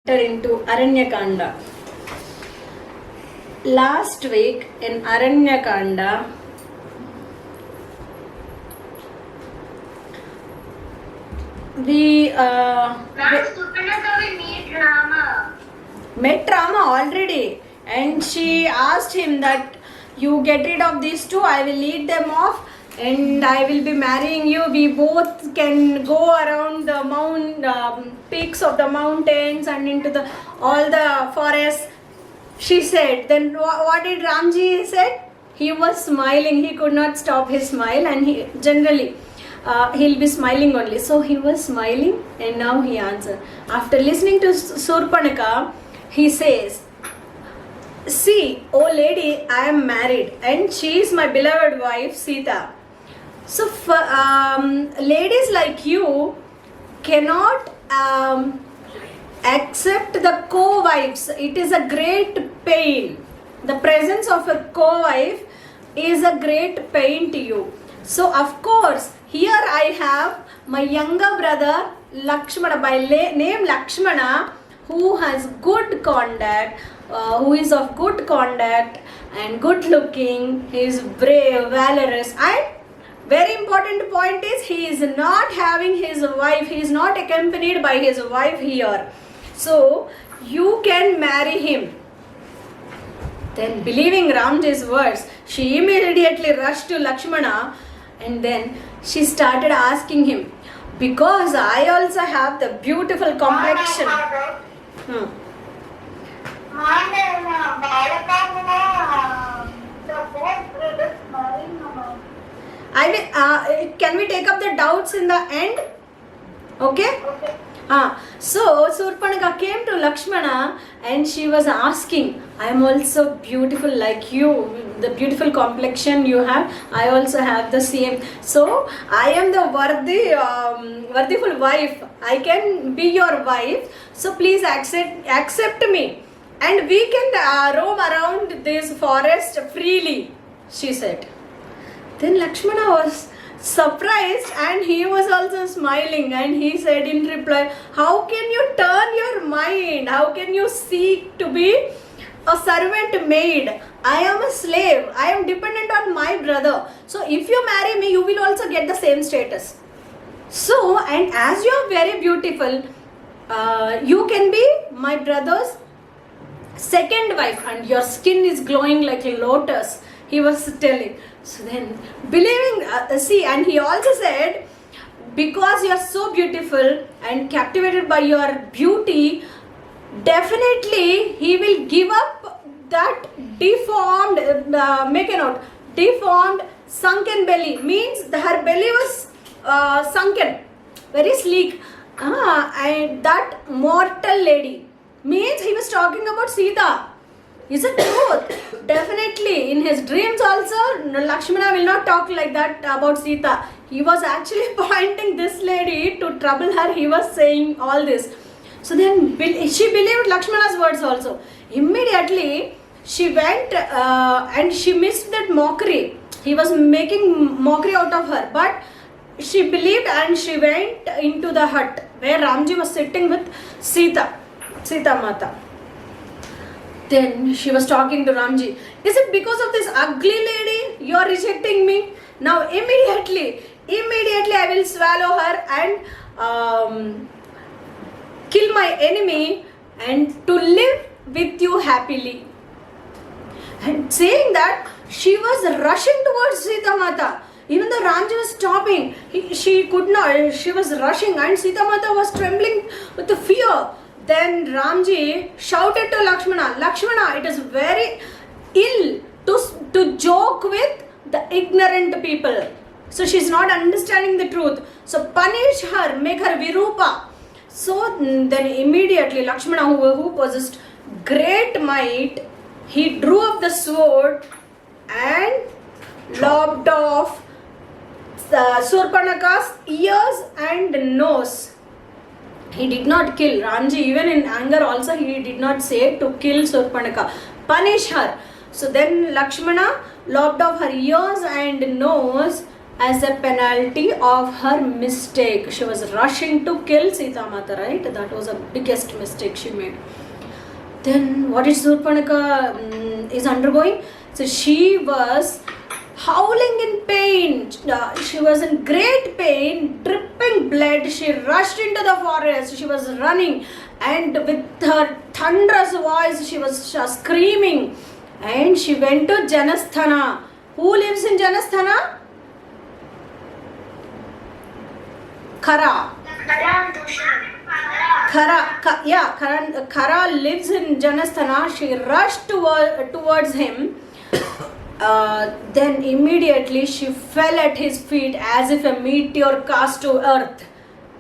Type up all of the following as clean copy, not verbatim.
Into Aranyakanda. Last week in Aranyakanda, we met Rama already, and she asked him that you get rid of these two, I will lead them off, and I will be marrying you. We both can go around the peaks of the mountains and into all the forests. She said. Then what did Ramji said? He was smiling. He could not stop his smile, and he generally he'll be smiling only. So he was smiling, and now he answered. After listening to Surpanaka, he says, "See, oh lady, I am married, and she is my beloved wife Sita. So ladies like you cannot accept the co-wives. It is a great pain. The presence of a co-wife is a great pain to you. So of course, here I have my younger brother Lakshmana, by name Lakshmana, who has good conduct, who is of good conduct and good looking. He is brave, valorous, and very important point is he is not having his wife. He is not accompanied by his wife here. So you can marry him." Then, believing Ramji's words, she immediately rushed to Lakshmana, and then she started asking him, "Because I also have the beautiful complexion." I will. Can we take up the doubts in the end? Okay. So Surpanaka came to Lakshmana and she was asking, "I am also beautiful like you. The beautiful complexion you have, I also have the same. So I am the worthyful wife. I can be your wife. So please accept me, and we can roam around this forest freely," she said. Then Lakshmana was surprised, and he was also smiling, and he said in reply, "How can you turn your mind? How can you seek to be a servant maid? I am a slave. I am dependent on my brother. So if you marry me, you will also get the same status. So, and as you are very beautiful, you can be my brother's second wife, and your skin is glowing like a lotus," he was telling. So then, believing, and he also said, "Because you are so beautiful and captivated by your beauty, definitely he will give up that deformed, make a note, deformed sunken belly." Means her belly was sunken, very sleek. And that mortal lady, means he was talking about Sita. Is it truth? Definitely. In his dreams also, Lakshmana will not talk like that about Sita. He was actually pointing this lady to trouble her. He was saying all this. So then she believed Lakshmana's words also. Immediately she went and she missed that mockery. He was making mockery out of her. But she believed, and she went into the hut where Ramji was sitting with Sita Mata. Then she was talking to Ramji. "Is it because of this ugly lady you are rejecting me? Now immediately I will swallow her and kill my enemy and to live with you happily." And saying that, she was rushing towards Sita Mata. Even though Ramji was stopping, she could not. She was rushing, and Sita Mata was trembling with the fear. Then Ramji shouted to Lakshmana, "Lakshmana, it is very ill to joke with the ignorant people. So she is not understanding the truth. So punish her, make her Virupa." So then immediately Lakshmana, who possessed great might, he drew up the sword and lopped off Surpanaka's ears and nose. He did not kill Ramji. Even in anger also, he did not say to kill Surpanaka. Punish her. So then Lakshmana lopped off her ears and nose as a penalty of her mistake. She was rushing to kill Sita Mata, right? That was the biggest mistake she made. Then what is Surpanaka is undergoing? So she was howling in pain. She was in great pain, dripping blood. She rushed into the forest. She was running, and with her thunderous voice she was screaming, and she went to Janasthana. Who lives in Janasthana? Khara. Khara lives in Janasthana. She rushed towards him. Then immediately she fell at his feet as if a meteor cast to earth,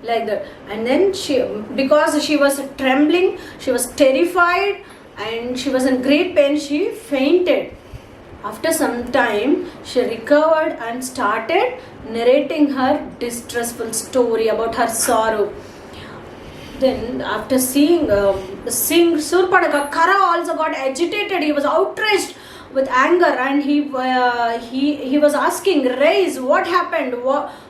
like that. And then because she was trembling, she was terrified, and she was in great pain, she fainted. After some time, she recovered and started narrating her distressful story about her sorrow. Then after seeing Surpanaka, Khara also got agitated. He was outraged with anger, and he was asking, Raise, what happened?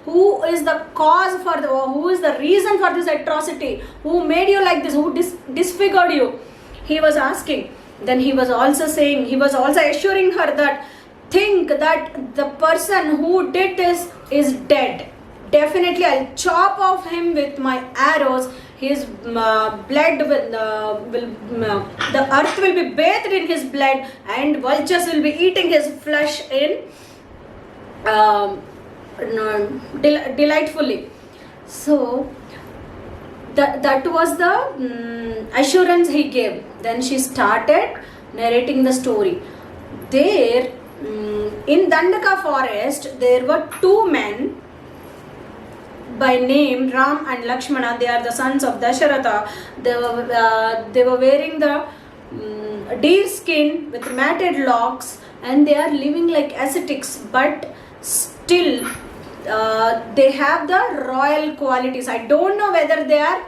Who is the cause for who is the reason for this atrocity? Who made you like this? Who disfigured you? He was asking. Then he was also assuring her that think that the person who did this is dead. Definitely I'll chop off him with my arrows. His blood the earth will be bathed in his blood, and vultures will be eating his flesh delightfully. So that was the assurance he gave. Then she started narrating the story. There in Dandaka forest there were two men by name Ram and Lakshmana. They are the sons of Dasharatha. They were wearing the deer skin with matted locks, and they are living like ascetics, but still they have the royal qualities. I don't know whether they are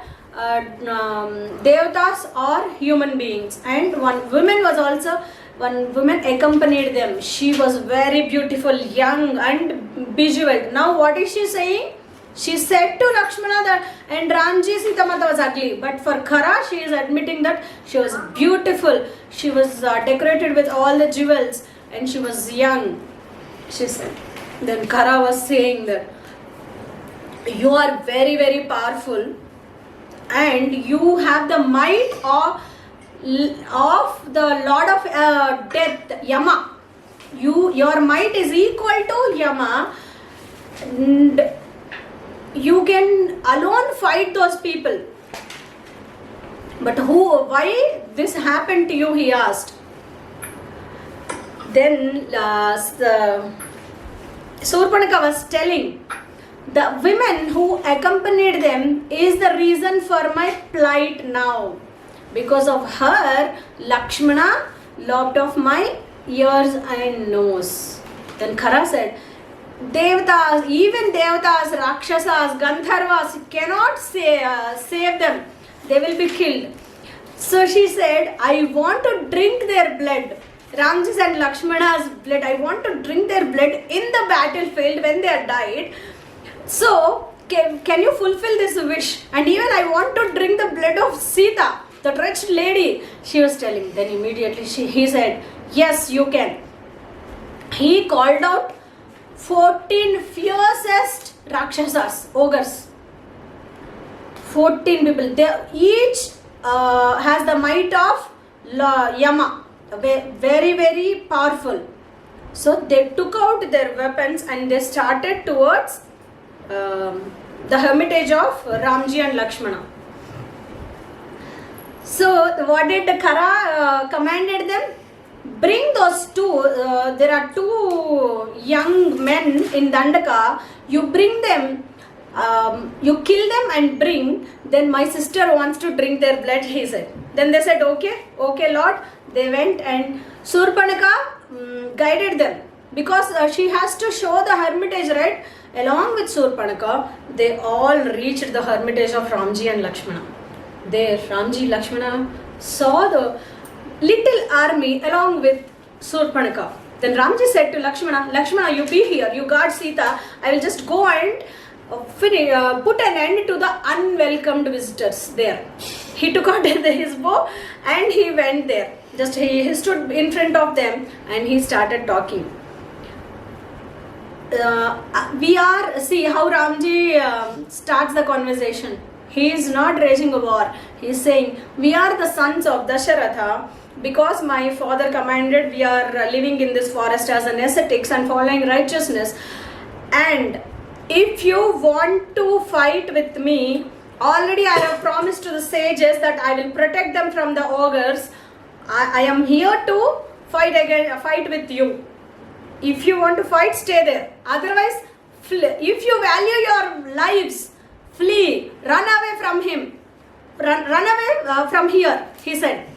devatas or human beings. And one woman accompanied them. She was very beautiful, young and bejeweled. Now what is she saying? She said to Lakshmana that, and Ramji, Sita Mata was ugly. But for Khara, she is admitting that she was beautiful. She was decorated with all the jewels, and she was young, she said. Then Khara was saying that you are very, very powerful, and you have the might of the Lord of Death, Yama. Your might is equal to Yama, and you can alone fight those people. But why this happened to you, he asked. Then Surpanaka was telling, the women who accompanied them is the reason for my plight now. Because of her, Lakshmana lopped off my ears and nose. Then Khara said, Devatas, even Devatas, Rakshasas, Gandharvas cannot save them. They will be killed. So she said, I want to drink their blood. Ramji's and Lakshmana's blood. I want to drink their blood in the battlefield when they are died. So, can you fulfill this wish? And even I want to drink the blood of Sita, the wretched lady, she was telling. Then immediately he said, yes, you can. He called out 14 fiercest Rakshasas, ogres. 14 people. They each has the might of Yama. Very, very powerful. So they took out their weapons and they started towards the hermitage of Ramji and Lakshmana. So what did Khara commanded them? Bring those two, there are two young men in Dandaka, you bring them, you kill them and bring, then my sister wants to drink their blood, he said. Then they said, okay Lord. They went and Surpanaka guided them, because she has to show the hermitage, right? Along with Surpanaka, they all reached the hermitage of Ramji and Lakshmana. There Ramji, Lakshmana saw the little army along with Surpanaka. Then Ramji said to Lakshmana, Lakshmana, you be here, you guard Sita. I will just go and put an end to the unwelcomed visitors there. He took out his bow and he went there. Just he stood in front of them and he started talking. See how Ramji starts the conversation. He is not raging a war. He is saying, we are the sons of Dasharatha. Because my father commanded, we are living in this forest as an ascetics and following righteousness. And if you want to fight with me, already I have promised to the sages that I will protect them from the ogres. I am here to fight with you. If you want to fight, stay there. Otherwise, if you value your lives, flee, run away from him. Run away from here, he said.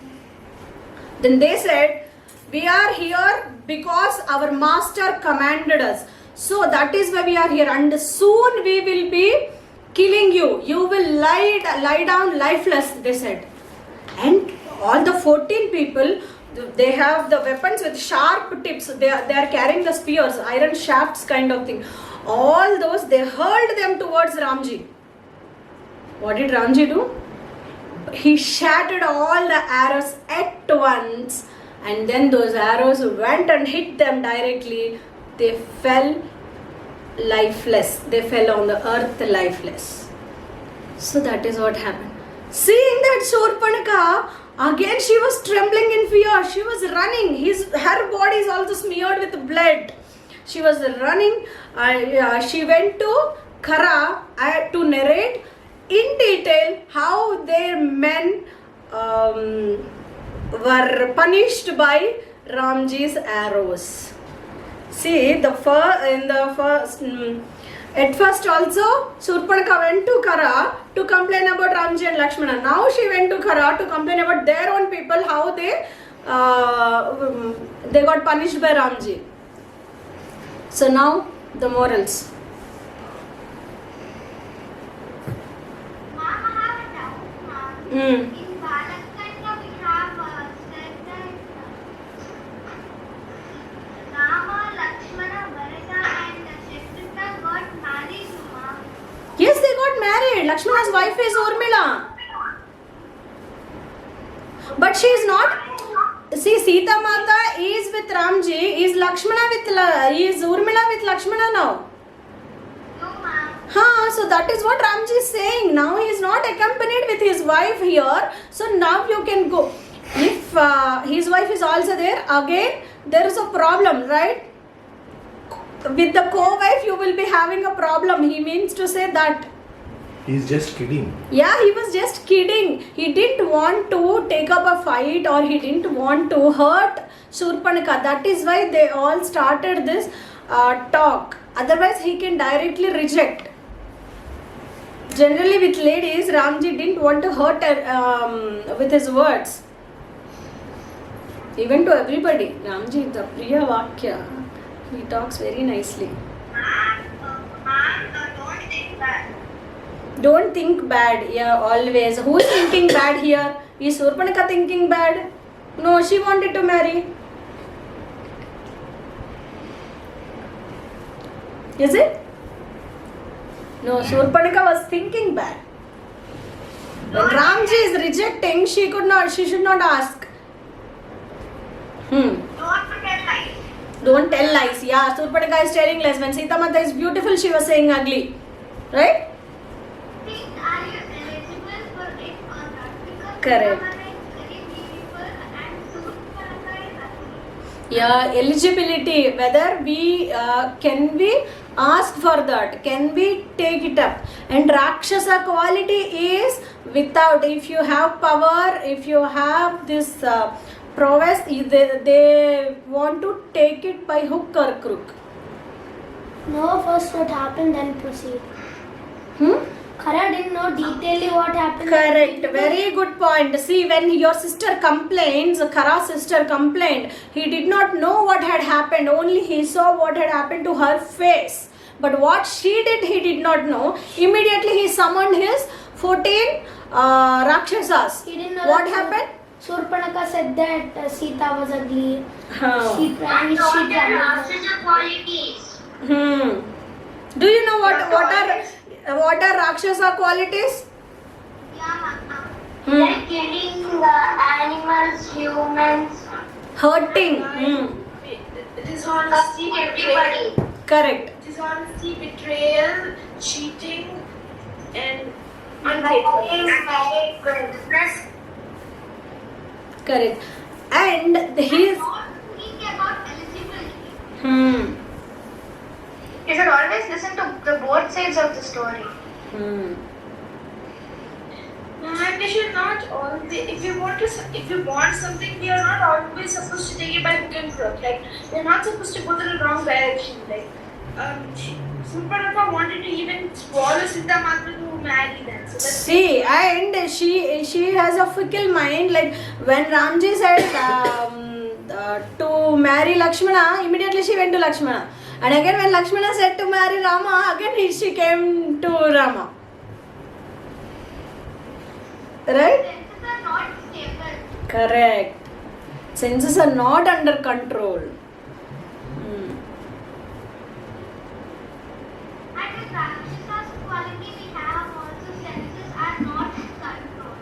Then they said, we are here because our master commanded us. So that is why we are here, and soon we will be killing you. You will lie down lifeless, they said. And all the 14 people, they have the weapons with sharp tips. They are carrying the spears, iron shafts kind of thing. All those, they hurled them towards Ramji. What did Ramji do? He shattered all the arrows at once, and then those arrows went and hit them directly. They fell lifeless. They fell on the earth lifeless. So that is what happened. Seeing that Shurpanakha, again she was trembling in fear. She was running. Her body is also smeared with blood. She was running. She went to Khara to narrate in detail how their men were punished by Ramji's arrows. See, at first also Shurpanakha went to Khara to complain about Ramji and Lakshmana. Now she went to Khara to complain about their own people, how they got punished by Ramji. So now the morals. In Balakanda we have said that Rama, Lakshmana, Bharata and Shatrughna got married, Ma. Yes, they got married. Lakshmana's wife is Urmila. But she is not. See, Sita Mata is with Ramji. Is Urmila with Lakshmana now? No, Ma. So that is what Ramji is saying. Now he is not accompanied with his wife here. So now you can go. If his wife is also there, again there is a problem, right? With the co-wife you will be having a problem. He means to say that. He's just kidding. Yeah, he was just kidding. He didn't want to take up a fight or he didn't want to hurt Shurpanakha. That is why they all started this talk. Otherwise he can directly reject. Generally with ladies, Ramji didn't want to hurt her with his words. Even to everybody. Ramji, the Priya Vakya, he talks very nicely. Don't think bad. Don't think bad, yeah, always. Who is thinking bad here? Is Shurpanakha thinking bad? No, she wanted to marry. Is it? No, Shurpanakha was thinking bad. When Ramji is rejecting, she should not ask. Don't tell lies. Don't tell lies. Yeah, Shurpanakha is telling lies. When Sita Mata is beautiful, she was saying ugly. Right? Are you eligible for it or not? Because Correct. Rama is very beautiful and Shurpanakha is ugly. Yeah, eligibility. Whether can we ask for that? Can we take it up? And Rakshasa quality is without. If you have power, if you have this prowess, they want to take it by hook or crook. Know first what happened, then proceed. Khara didn't know detailedly what happened. Correct. Very good point. See, when your sister complains, Khara's sister complained, he did not know what had happened. Only he saw what had happened to her face. But what she did, he did not know. Immediately he summoned his 14 Rakshasas. He didn't know What that- happened? Surpanaka said that Sita was ugly. Huh. She traveled. Rakshasa qualities. Do you know what are Rakshasa qualities? Yeah, ma'am. Hmm. Like killing animals, humans, Hurting. Dishonesty, everybody. Correct. dishonesty, betrayal, cheating, and unfaithfulness. Correct. And he is. Not thinking about eligibility. You should always listen to the both sides of the story. And we should not always, if you want something, we are not always supposed to take it by hook and crook. Like, we're not supposed to go in the wrong direction. Like, Surpanaka wanted to even swallow Sita Mata to marry them. So that's See, and she has a fickle mind. Like when Ramji said to marry Lakshmana, immediately she went to Lakshmana. And again when Lakshmana said to marry Rama, again she came to Rama. Right? Senses are not stable. Correct. Senses are not under control. And with Rakshasa's quality, we have also senses are not controlled.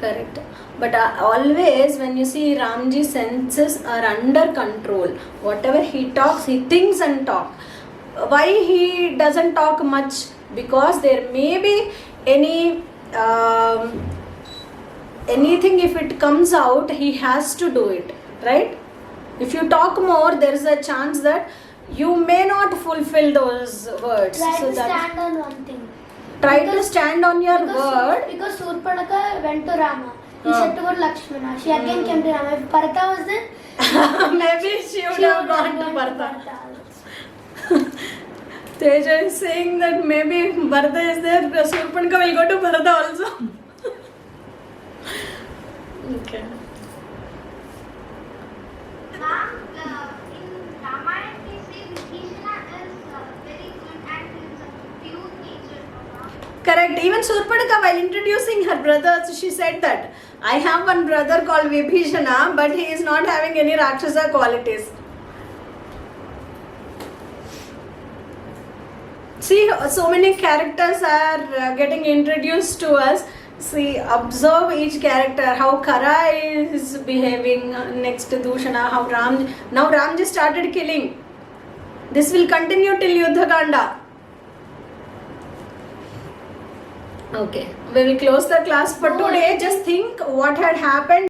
Correct. But always when you see Ramji's senses are under control. Whatever he talks, he thinks and talk. Why he doesn't talk much? Because there may be anything, if it comes out, he has to do it. Right? If you talk more, there is a chance that you may not fulfill those words. Try So to stand on one thing. try to stand on your word. Because Surpanaka went to Rama. He said to go to Lakshmana. She again came to Rama. If Bharata was there, Maybe she would she have would gone to Bharata. Teja is saying that maybe if Bharata is there, Surpanaka will go to Bharata also. Okay. Ma'am, in Ramayana we see Vibhishana is very good and is a pure nature. Ma'am. Correct. Even Surpanaka, while introducing her brother, she said that I have one brother called Vibhishana, but he is not having any Rakshasa qualities. See, so many characters are getting introduced to us. See, observe each character, how Kara is behaving next to Dushana, how now Ramji started killing. This will continue till Yuddhakanda. Okay, we will close the class for today. Just think what had happened.